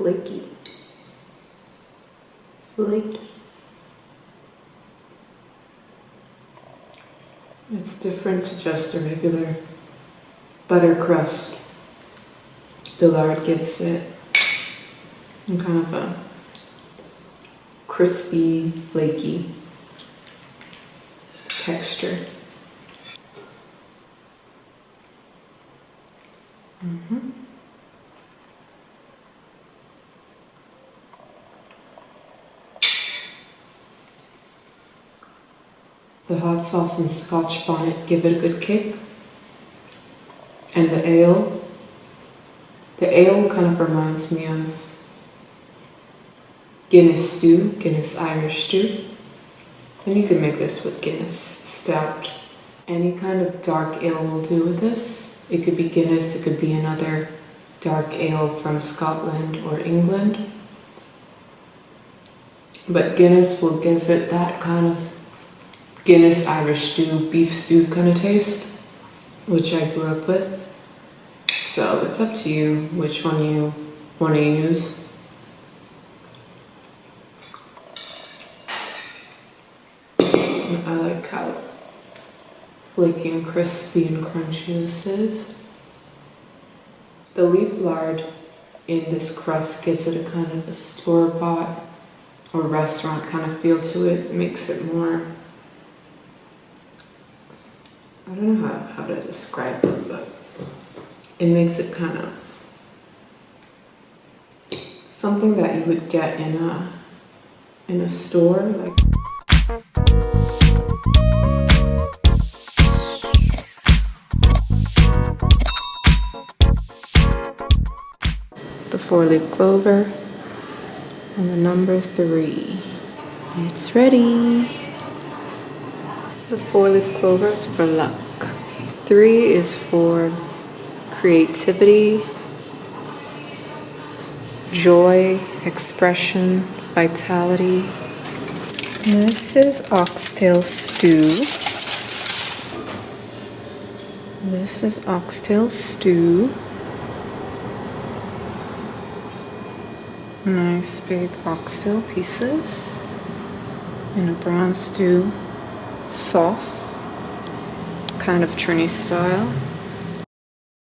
flaky, flaky. It's different to just a regular butter crust. The lard gives it kind of a crispy, flaky texture. The hot sauce and Scotch bonnet give it a good kick. And the ale kind of reminds me of Guinness stew, Guinness Irish stew. And you can make this with Guinness stout. Any kind of dark ale will do with this. It could be Guinness, it could be another dark ale from Scotland or England. But Guinness will give it that kind of Guinness Irish stew, beef stew kind of taste, which I grew up with. So it's up to you which one you want to use. I like how flaky and crispy and crunchy this is. The leaf lard in this crust gives it a kind of a store-bought or restaurant kind of feel to it. It makes it more, I don't know how to describe it, but it makes it kind of something that you would get in a store, like. The 4-leaf clover and the number 3. It's ready. The 4-leaf clover is for luck. 3 is for creativity, joy, expression, vitality. This is oxtail stew. This is oxtail stew. Nice big oxtail pieces in a brown stew sauce, kind of Trini style.